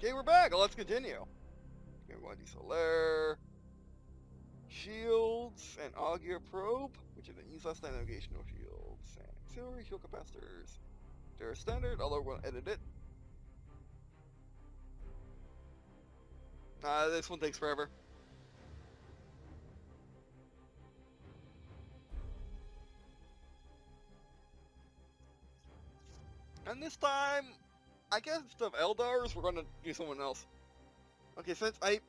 Okay, we're back. Let's continue. Okay, we want to do Solaire, Shields, and Augur Probe, which is use less than navigational shields, and auxiliary shield capacitors. They're standard, although we're going to edit it. This one takes forever. And this time, I guess instead of Eldars, we're gonna do someone else. Okay, since because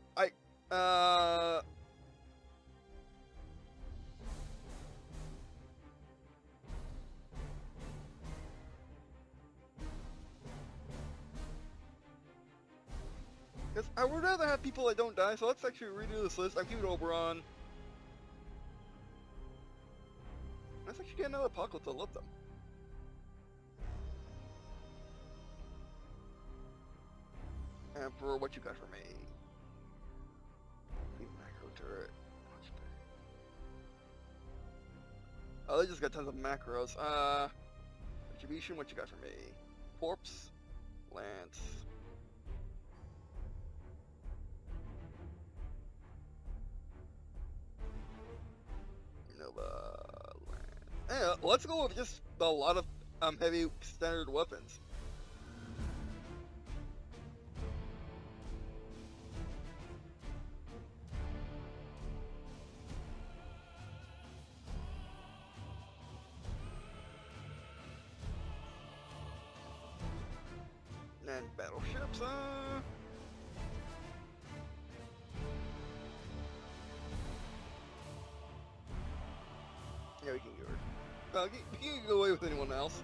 I would rather have people that don't die, so let's actually redo this list. I'm keeping Oberon. Let's actually get another Apocalypse to let them. Emperor, what you got for me? Macro turret. Oh, they just got tons of macros. Retribution, what you got for me? Corpse, Lance. Nova, Lance. Yeah, let's go with just a lot of heavy standard weapons. And battleships, yeah, we can go. We can go away with anyone else.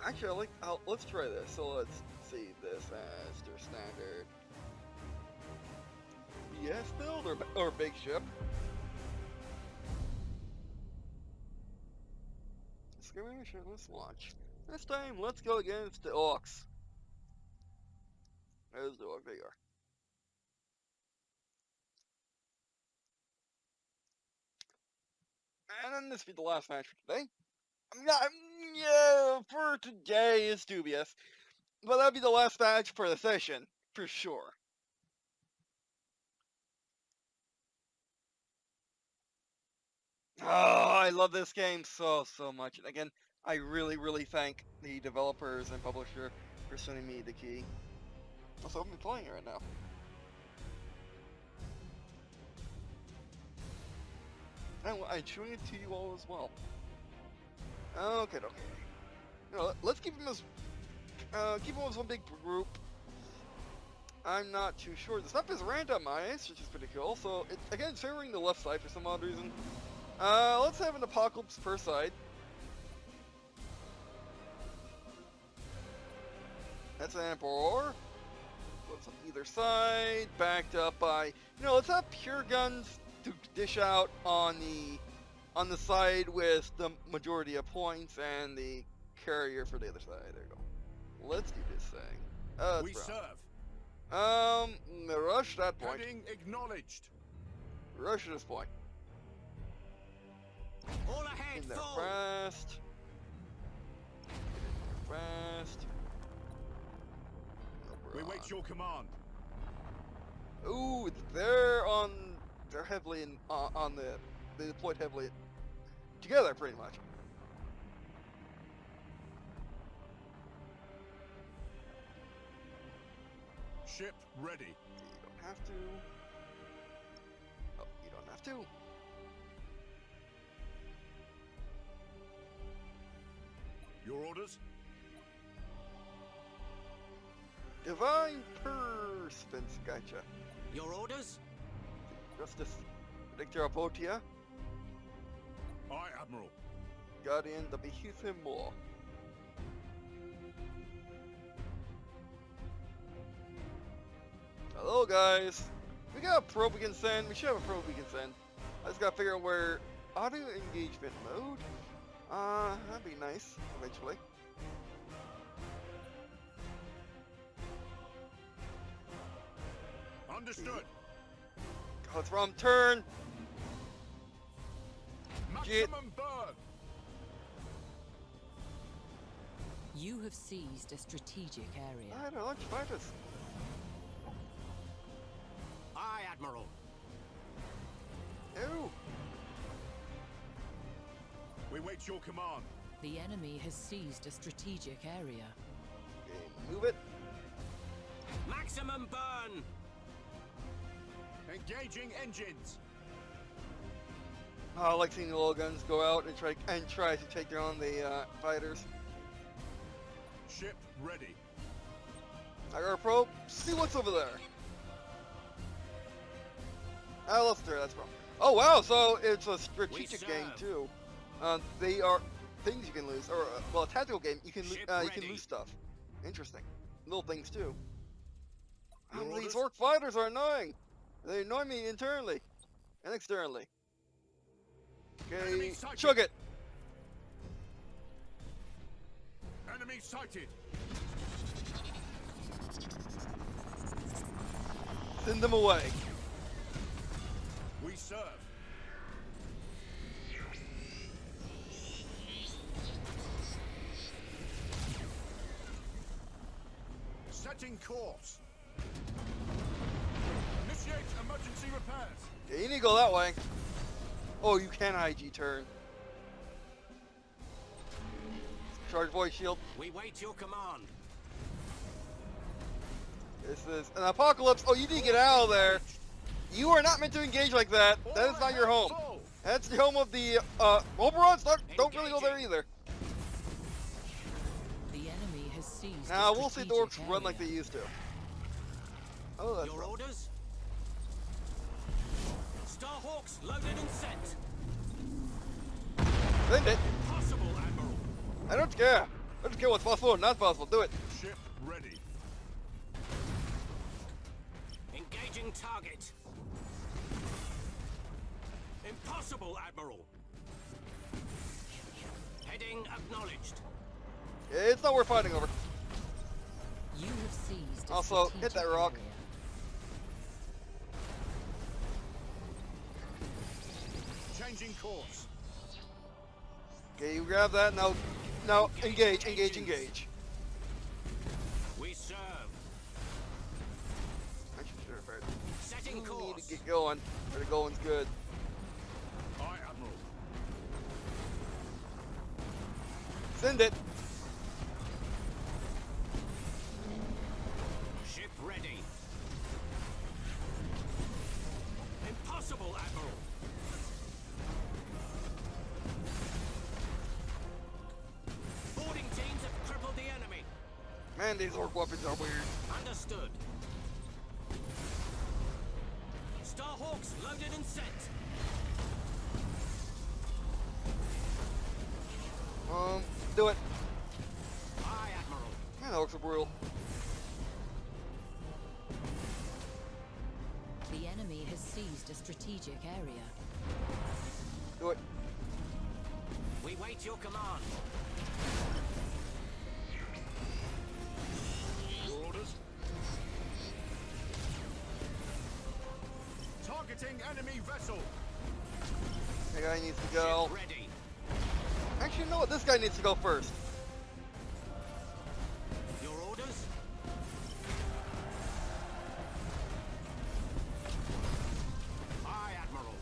Actually, let's try this. So let's see this as their standard BS build or big ship. Skirmish, let's launch. This time, let's go against the Orks. There's the Ork, there you are. And then this will be the last match for today. Yeah, for today is dubious. But that'll be the last match for the session, for sure. Oh, I love this game so much. And again, I really thank the developers and publisher for sending me the key. Also, I'm playing it right now. And I'm showing it to you all as well. Okay. You know, let's keep them as one big group. I'm not too sure. This map is randomized, which is pretty cool. So it's favoring the left side for some odd reason. Let's have an Apocalypse per side. That's an Emperor. What's on either side, backed up by, let's have pure guns to dish out on the side with the majority of points and the carrier for the other side. There you go. Let's do this thing. We serve. Rush that point. Heading acknowledged. Rush this point. All ahead, In there full. fast. Fast. We wait your command. Ooh, they're heavily they deployed heavily together, pretty much. Ship ready. You don't have to. Oh, you don't have to. Your orders? Divine Persistence, gotcha. Your orders? Justice, Victor Abotia, Aye, Admiral. Guardian, the Behemoth More. guys. We got a probe we can send. We should have a probe we can send. I just gotta figure out where auto engagement mode. That'd be nice eventually. Understood. Oh, it's wrong turn. Maximum burn. You have seized a strategic area. I don't launch fighters. Aye, Admiral. Ew. We wait your command. The enemy has seized a strategic area. Okay, move it. Maximum burn. Engaging engines. Oh, I like seeing the little guns go out and try to take down the fighters. Ship ready. I got a probe. See what's over there. Alistair, that's wrong. Oh wow, so it's a strategic game too. They are things you can lose, or well, a tactical game. You can lose stuff. Interesting, little things too. Oh, these orc fighters are annoying. They annoy me internally and externally. Okay, chug it. Enemy sighted. Send them away. We serve. Setting course. Initiate emergency repairs. Okay, you need to go that way. Oh, you can IG turn. Charge voice shield. We wait your command. This is an apocalypse. Oh, you need to get out of there. You are not meant to engage like that. That is not your home. That's the home of the Oberons. Don't really go there either. The enemy has seized. Now we'll see the orcs run like they used to. Oh, that's Your wrong. orders? Starhawks loaded and sent. Send it. Possible, Admiral. I don't care. I don't care what's possible or not possible. Do it. Ship ready. Engaging target. Impossible, Admiral. Heading acknowledged. It's not worth fighting over. You have seized. A Also, hit that strategic rock. area. Changing course. Okay, you grab that. Now, engage. We serve. I should have heard. Setting You need course. to get going. Where the going's good. Aye, Admiral. Send it. Ship ready. Impossible, Admiral. Boarding teams have crippled the enemy. Man, these orc weapons are weird. Understood. Starhawks loaded and sent. Do it. Aye, Admiral. Man, that looks brutal. The enemy has seized a strategic area. Do it. We wait your command. Your orders. Targeting enemy vessel. That guy needs to go. Ship ready. Actually, you know what? This guy needs to go first. Your orders? Aye, Admiral.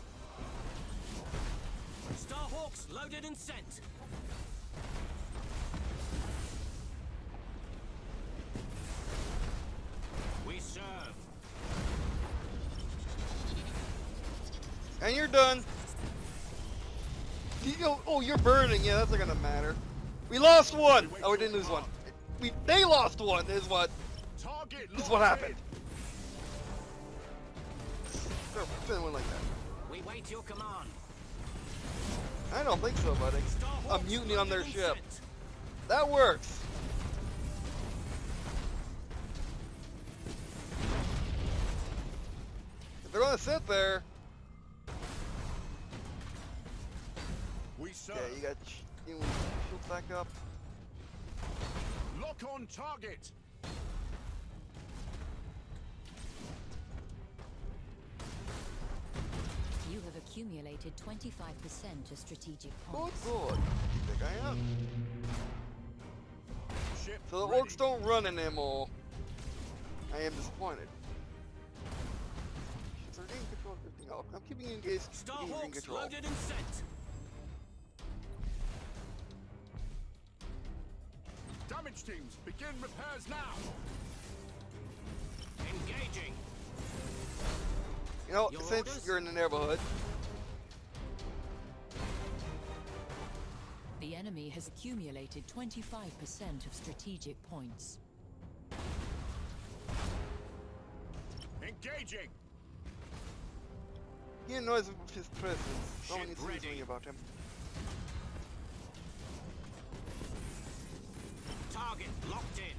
Starhawks loaded and sent. We serve. And you're done. Oh, you're burning. Yeah, that's not gonna matter. We lost one. Oh, we didn't lose one. They lost one. Is what Target happened. They're feeling like that. We wait your command. I don't think so, buddy. A Starhawks mutiny on their loaded and ship. sent. That works. gonna sit there. We serve. Yeah, you got shield back up. Lock on target. You have accumulated 25% of strategic Good, points. good. Think I am. Ship So the ready. orcs don't run anymore. I am disappointed. 13 control, 15. Oh, I'm keeping you engaged. Keeping you in Starhawks control. loaded and sent. Damage teams, begin repairs now. Engaging. You know, Your since orders? you're in the neighborhood, The enemy has accumulated 25% of strategic points. Engaging. he annoys me with his presence. Someone Ship needs to do ready. something about him. Target locked in.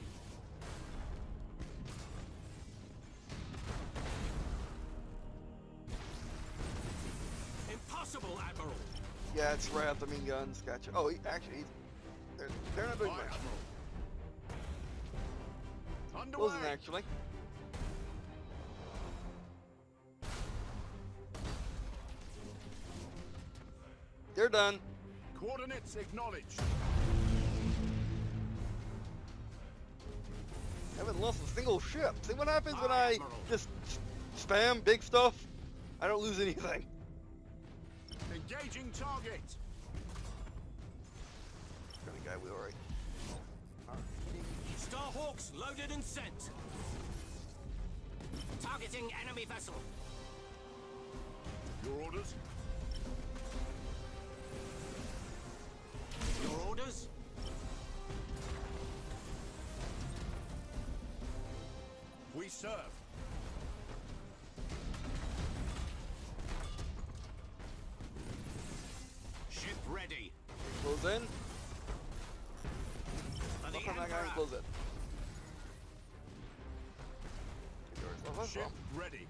Impossible, Admiral. Yeah, it's right out the main guns. Gotcha. Oh, actually, they're not doing Aye, much. Admiral. Closing, Underway. actually. They're done. Coordinates acknowledged. Haven't lost a single ship. See what happens when Aye, I Admiral. just spam big stuff? I don't lose anything. Engaging target. Kind of guy we already. Starhawks loaded and sent. Targeting enemy vessel. Your orders. Your orders? We serve. Ship ready. Close in. For the Look on that guy and Emperor. close it. Yours. Oh, that's Ship wrong. ready.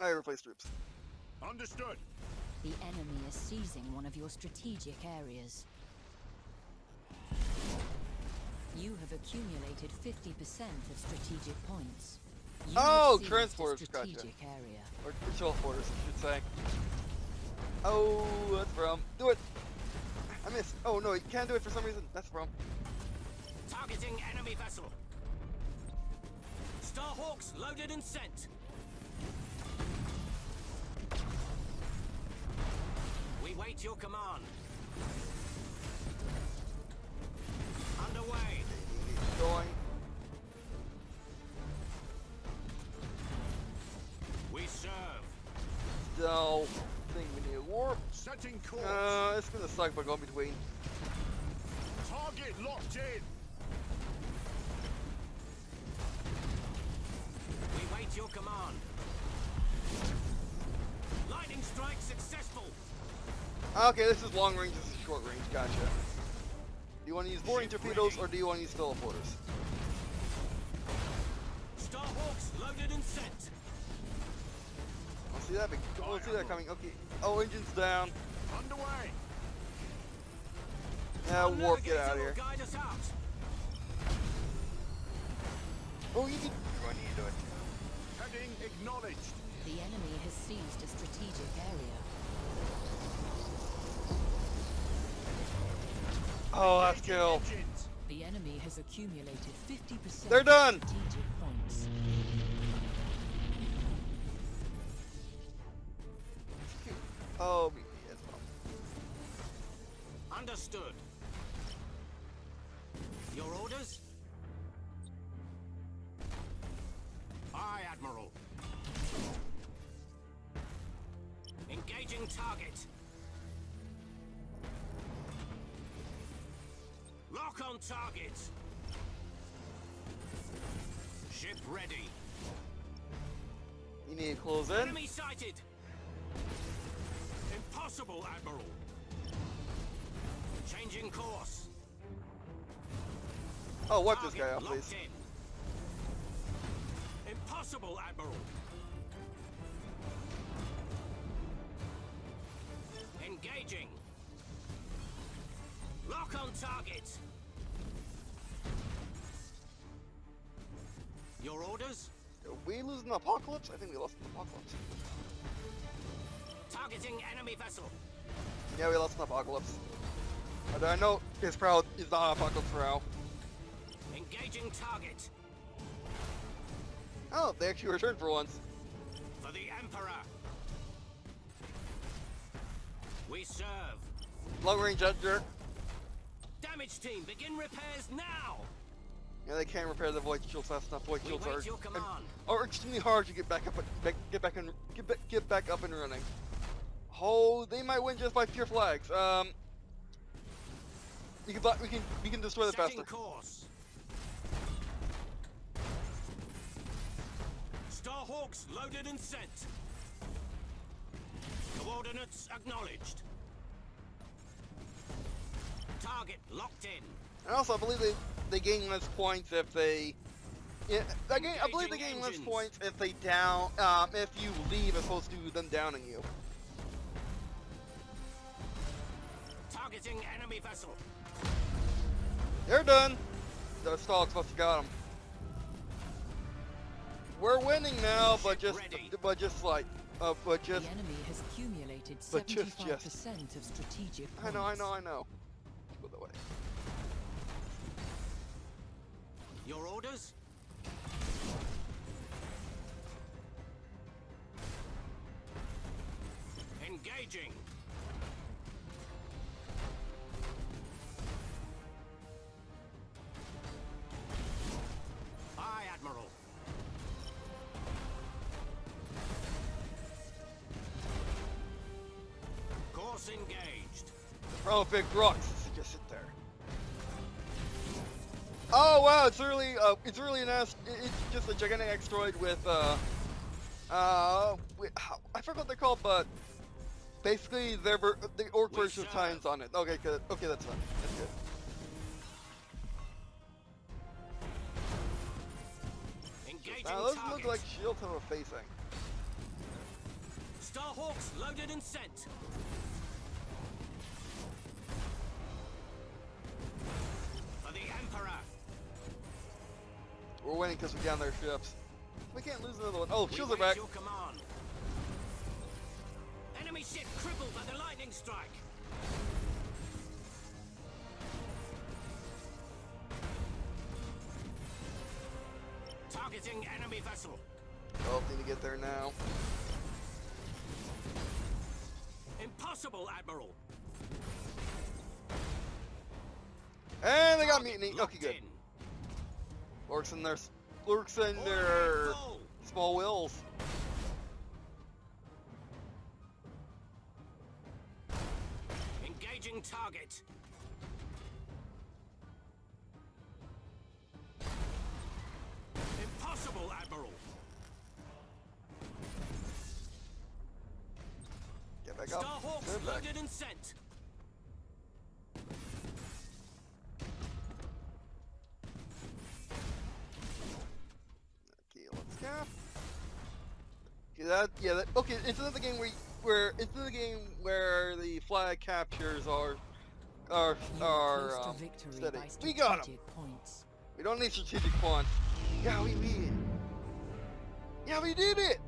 I replace troops. Understood. The enemy is seizing one of your strategic areas. You have accumulated 50% of strategic points. You Oh, have seized a transporters, gotcha. strategic area. Or patrol quarters, I should say. Oh, that's the problem. Do it! I missed. Oh, no, you can't do it for some reason. That's the problem. Targeting enemy vessel. Starhawks loaded and sent. We wait your command. Underway. Going. We serve. No. Thing we need a warp. Setting course. It's gonna suck, but going between. Target locked in. We wait your command. Lightning strike successful. Okay, this is long range, this is short range. Gotcha. Do you want to use boarding torpedoes or do you want to use teleporters? Starhawks loaded and sent. I'll see that. We'll see that coming. Okay. Oh, engine's down. Underway. Yeah, warp. Get Navigator out of will here. Guide us out. Oh, you can. You need to do it. Heading acknowledged. The enemy has seized a strategic area. Oh, that's Engaging kill. engines. The enemy has accumulated 50% They're done. of strategic points. Oh, me as well. Understood. Your orders? Aye, Admiral. Engaging target. Lock on target. Ship ready. You need to close in. Enemy sighted. Impossible, Admiral. Changing course. Oh, wipe this guy Target out, locked please. in. Impossible, Admiral. Engaging. Lock on target. Your orders? Did we lose an apocalypse? I think we lost an apocalypse. Targeting enemy vessel. Yeah, we lost an apocalypse. Although I know his prow is not an apocalypse prow. Engaging target. Oh, they actually returned for once. For the Emperor. We serve. Long range jerk. Damage team, begin repairs now. Yeah, they can't repair the void shields fast enough. Void We shields wait your command. are extremely hard to get back up, get back up and running. Oh, they might win just by pure flags. We can destroy them Setting faster. course. Starhawks loaded and sent. Coordinates acknowledged. Target locked in. And also, I believe they gain less points if they. Yeah, I believe they gain less Engaging points if they down. If you leave as opposed to them downing you. Targeting enemy vessel. They're done. The Stalks must have got them. We're winning now, but just like, but just. The enemy has accumulated But just 75% of strategic I points. know. Go that way. Your orders? Engaging. Aye, Admiral. Course engaged. Oh, big rocks. Just sit there. Oh wow, it's really it's just a gigantic asteroid with I forgot what they're called, but basically the orc We version of serve. Times on it. Okay, good. Okay, that's fine. That's good. Engaging Now those target. look like shields have a facing. Starhawks loaded and sent. For the Emperor. We're winning because we down their ships. We can't lose another one. Oh, We shields are wait back. your command. Enemy ship crippled by the lightning strike. Targeting enemy vessel. Oh, need to get there now. Impossible, Admiral. And they got Target mutiny. Okay, locked good. in. Orcs in their All go. small wheels. Engaging target. Impossible, Admiral. Get back up. Starhawks Good back. loaded and sent. Okay, let's go. Okay, it's another game where the flag captures are You are close to victory steady. by We got 'em. strategic points. We don't need strategic points. Yeah, we beat it. Yeah, we did it.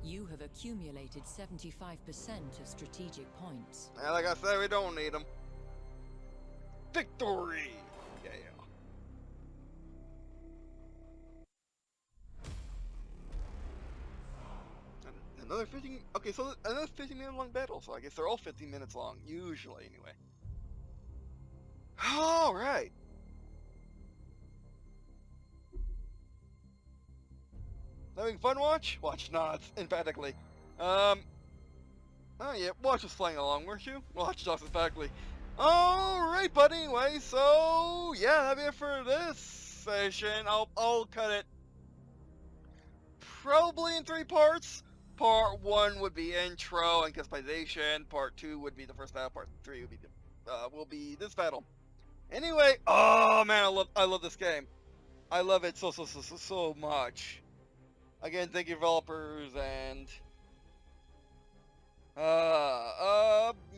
You have accumulated 75% of strategic points. Yeah, like I said, we don't need them. Victory. Yeah. Another 15. Okay, so another 15-minute long battle. So I guess they're all 15 minutes long, usually, anyway. All right. Having fun, Watch? Watch nods emphatically. Oh yeah, Watch was playing along, weren't you? Watch nods emphatically. Alright, but anyway, so yeah, that'll be it for this session. I'll cut it probably in 3 parts. Part 1 would be intro and customization. Part 2 would be the first battle. Part 3 would be will be this battle. Anyway, oh man, I love this game. I love it so much. Again, thank you developers and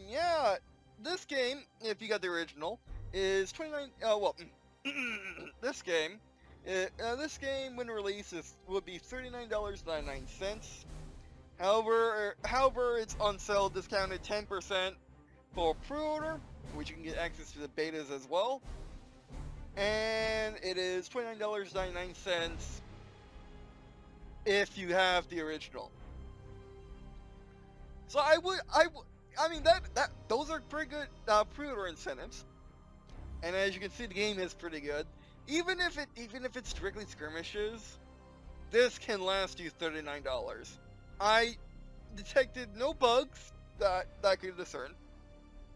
yeah, this game, if you got the original, is 29. This game, this game when released would be $39.99. However, it's on sale discounted 10% for pre-order, which you can get access to the betas as well. And it is $29.99 if you have the original. So I mean those are pretty good pre-order incentives. And as you can see, the game is pretty good. Even if it's strictly skirmishes, this can last you $39. I detected no bugs that I could discern.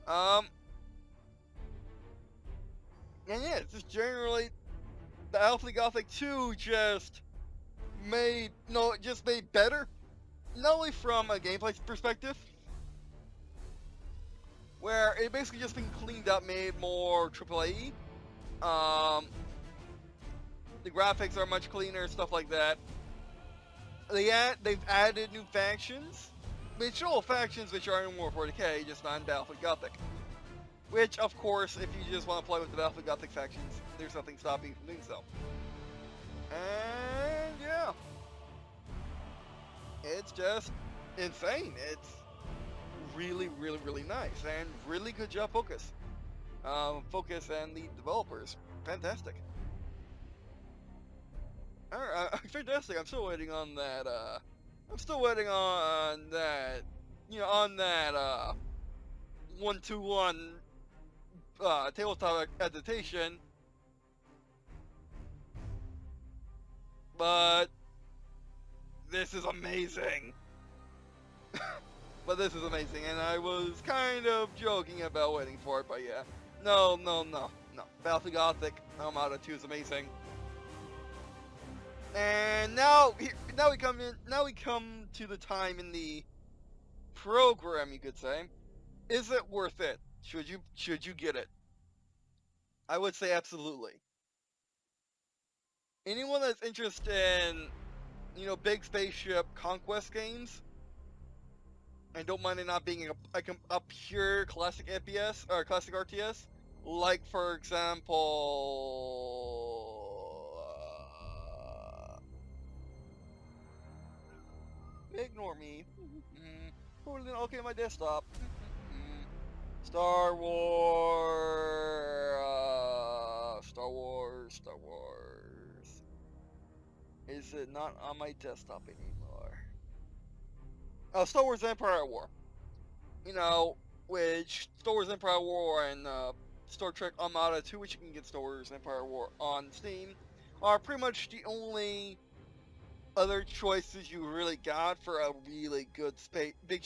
And yeah, it's just generally Battlefleet Gothic 2 just made better. Not only from a gameplay perspective, where it basically just been cleaned up, made more AAA. The graphics are much cleaner, stuff like that. They've added new factions, which are all factions which are in War 40k, just not in Battlefleet Gothic. Which, of course, if you just want to play with the Battlefleet Gothic factions, there's nothing stopping you from doing so. And yeah, it's just insane. It's really nice, and really good job, Focus. Focus and the developers, fantastic. Alright, fantastic. I'm still waiting on that. You know, on that 1-to-1 tabletop adaptation. But this is amazing. But this is amazing, and I was kind of joking about waiting for it, but yeah. No. Battlefleet Gothic Armada 2 is amazing. And now we come to the time in the program, you could say. Is it worth it? Should you get it? I would say absolutely. Anyone that's interested in, you know, big spaceship conquest games, and don't mind it not being a pure classic FPS or classic RTS, like for example, ignore me. Okay, my desktop. Star Wars. Is it not on my desktop anymore? Oh, Star Wars Empire War. You know, which Star Wars Empire War and Star Trek Armada 2, which you can get Star Wars Empire War on Steam, are pretty much the only other choices you really got for a really good big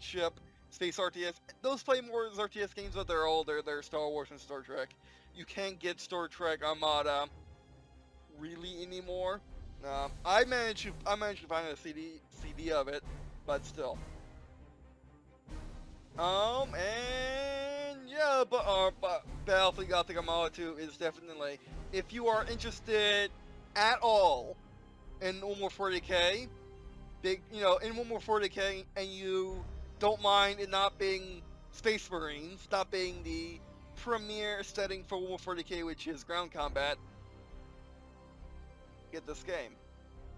ship space RTS. Those play more as RTS games, but they're older. They're Star Wars and Star Trek. You can't get Star Trek Armada really anymore. I managed to find a CD of it, but still. And yeah, but Battlefleet Gothic Armada 2 is definitely, if you are interested at all in Warhammer 40k, in Warhammer 40k, and you don't mind it not being Space Marines, not being the premier setting for Warhammer 40k, which is ground combat, get this game.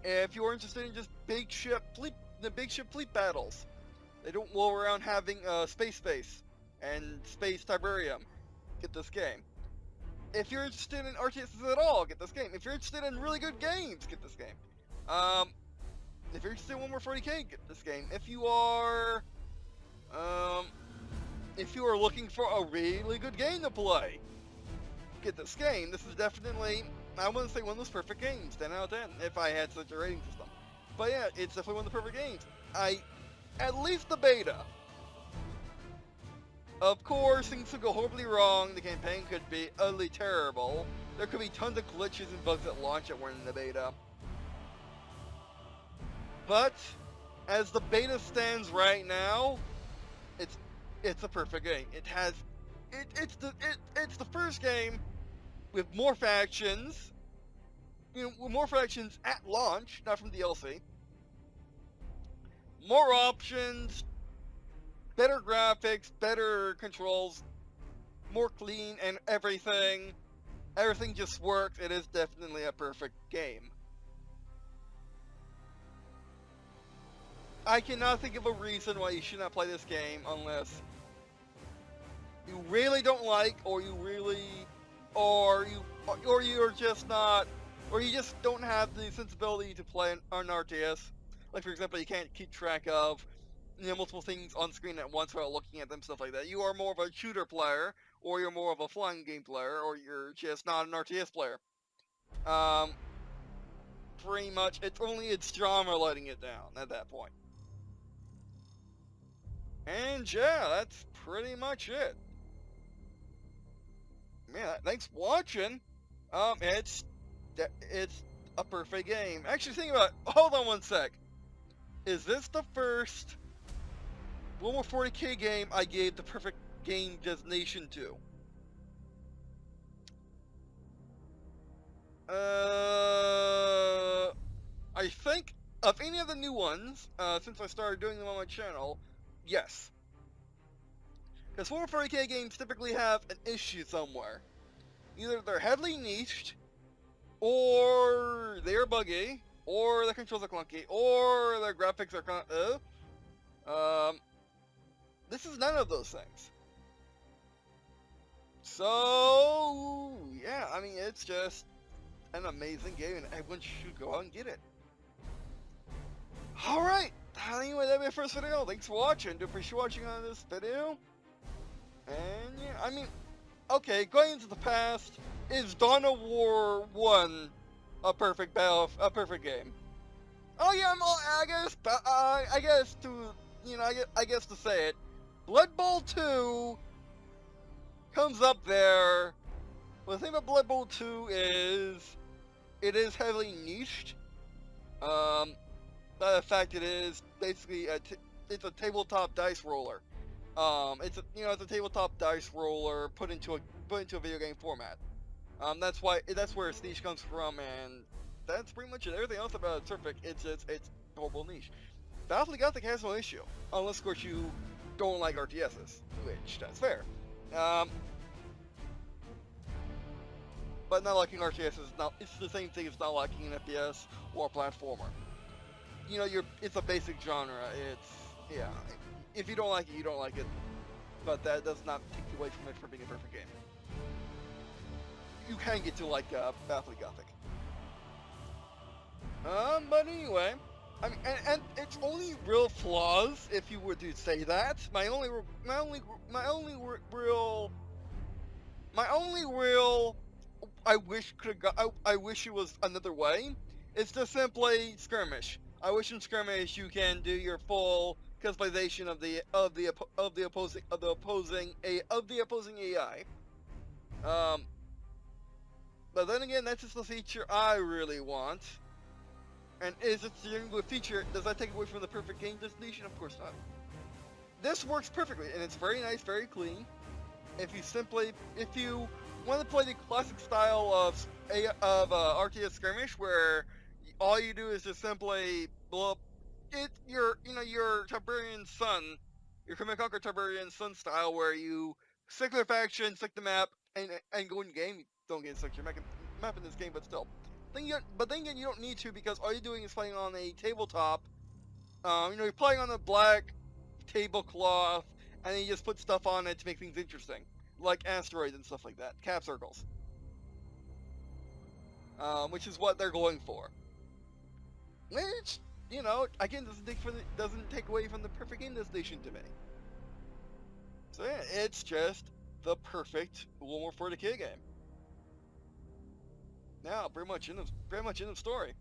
If you're interested in just big ship fleet battles, they don't go around having space and space Tiberium, get this game. If you're interested in RTSs at all, get this game. If you're interested in really good games, get this game. If you're interested in Warhammer 40k, get this game. If you are looking for a really good game to play, get this game. This is definitely, I wouldn't say one of those perfect games, 10 out of 10, if I had such a rating system. But yeah, it's definitely one of the perfect games. At least the beta. Of course, things could go horribly wrong. The campaign could be utterly terrible. There could be tons of glitches and bugs at launch that weren't in the beta. But as the beta stands right now, it's a perfect game. It has it's the first game with more factions. With more factions at launch, not from DLC. More options, better graphics, better controls, more clean, and everything. Everything just works. It is definitely a perfect game. I cannot think of a reason why you should not play this game unless you really don't like, or you're just not, or you just don't have the sensibility to play an RTS. Like, for example, you can't keep track of multiple things on screen at once without looking at them, stuff like that. You are more of a shooter player, or you're more of a flying game player, or you're just not an RTS player. Pretty much, it's only its genre letting it down at that point. And yeah, that's pretty much it. Man, thanks for watching. It's a perfect game. Actually, think about it. Hold on one sec. Is this the first Warhammer 40k game I gave the perfect game designation to? I think of any of the new ones, since I started doing them on my channel, yes. Because Warhammer 40k games typically have an issue somewhere. Either they're heavily niched, or they're buggy, or the controls are clunky, or their graphics are kind of, this is none of those things. So, yeah, I mean, it's just an amazing game, and everyone should go out and get it. Alright, anyway, that'll be the first video. Thanks for watching. Do appreciate watching on this video. And, yeah, I mean, okay, going into the past, is Dawn of War 1 a perfect game? Oh yeah, I guess to say it, Blood Bowl 2 comes up there. Well, the thing about Blood Bowl 2 is, it is heavily niched. By the fact it is basically it's a tabletop dice roller. It's a tabletop dice roller put into a video game format. That's where its niche comes from, and that's pretty much it. Everything else about it's perfect. It's horrible niche. Battlefleet Gothic has no issue, unless of course you don't like RTSs, which that's fair. But not liking RTS is not. It's the same thing as not liking an FPS or a platformer. It's a basic genre. Yeah. If you don't like it, you don't like it. But that does not take you away from it for being a perfect game. You can get to like Battlefleet Gothic. But anyway, I mean, and its only real flaws, if you were to say that, my only real, I wish it was another way. It's just simply Skirmish. I wish in Skirmish you can do your full customization of the opposing AI. But then again, that's just the feature I really want. And is it a feature? Does that take away from the perfect game destination? Of course not. This works perfectly, and it's very nice, very clean. If you want to play the classic style of RTS Skirmish, where all you do is just simply blow up your Tiberian Sun, your Command Conquer Tiberian Sun style, where you select the faction, select the map, and go in game. You don't get to select your map in this game, but still. But then again, you don't need to, because all you're doing is playing on a tabletop. You're playing on a black tablecloth, and then you just put stuff on it to make things interesting, like asteroids and stuff like that, cap circles, which is what they're going for. Which, again, doesn't take away from the perfect game destination to me. So yeah, it's just the perfect Warhammer 40k game. Now, pretty much in the story.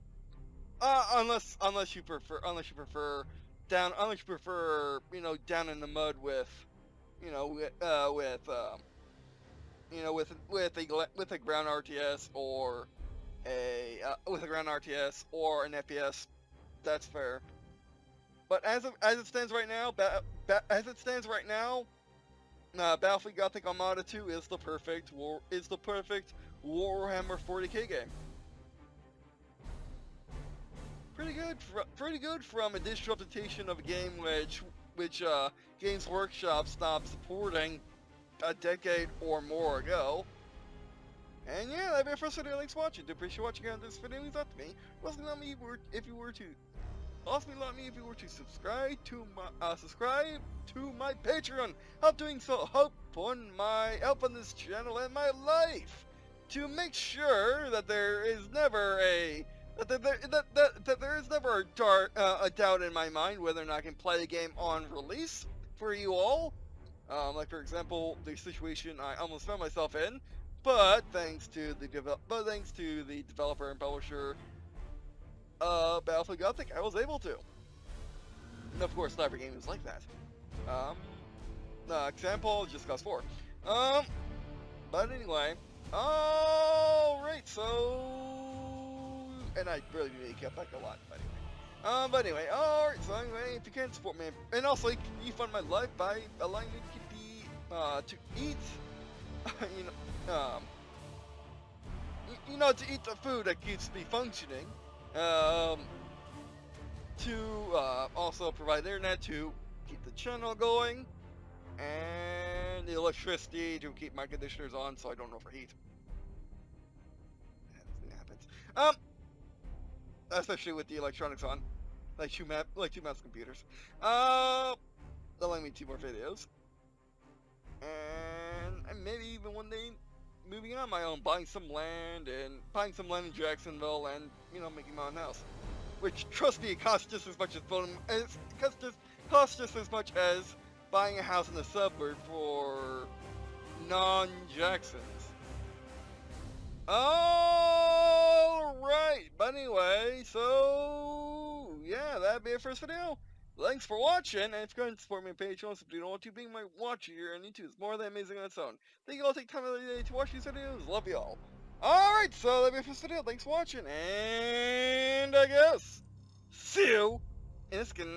Unless you prefer down in the mud with a ground RTS or an FPS. That's fair. But as it stands right now, Battlefleet Gothic Armada 2 is the perfect Warhammer 40k game. Pretty good from a disruption of a game which Games Workshop stopped supporting a decade or more ago. And yeah, that'd be it for us today. Thanks for watching. Do appreciate watching out this video. Means a lot to me. Also, let me if you were to subscribe to my Patreon. Help doing so. Help on this channel and my life to make sure that there is never a doubt in my mind whether or not I can play a game on release for you all. Like for example, the situation I almost found myself in, but thanks to the developer and publisher Battlefleet Gothic, I was able to. And of course, not every game is like that. Example, Just Cause 4. But anyway, alright, so, and I really need to get back a lot, but anyway, alright, so anyway, if you can support me, and also you can fund my life by allowing me to eat, to eat the food that keeps me functioning, to also provide internet to keep the channel going, and the electricity to keep my conditioners on so I don't overheat. That happens. Especially with the electronics on, like two mouse computers. Allowing me 2 more videos, and maybe even one day moving on my own, buying some land in Jacksonville, and making my own house. Which, trust me, it costs just as much as buying a house in the suburb for non-Jacksons. Alright, but anyway, so yeah, that'd be it for this video. Thanks for watching, and if you're going to support me on Patreon, simply don't want to being my watcher here on YouTube. It's more than amazing on its own. Thank you all for taking time out of the day to watch these videos. Love you all. Alright, so that'd be it for this video. Thanks for watching, and I guess see you in a skin.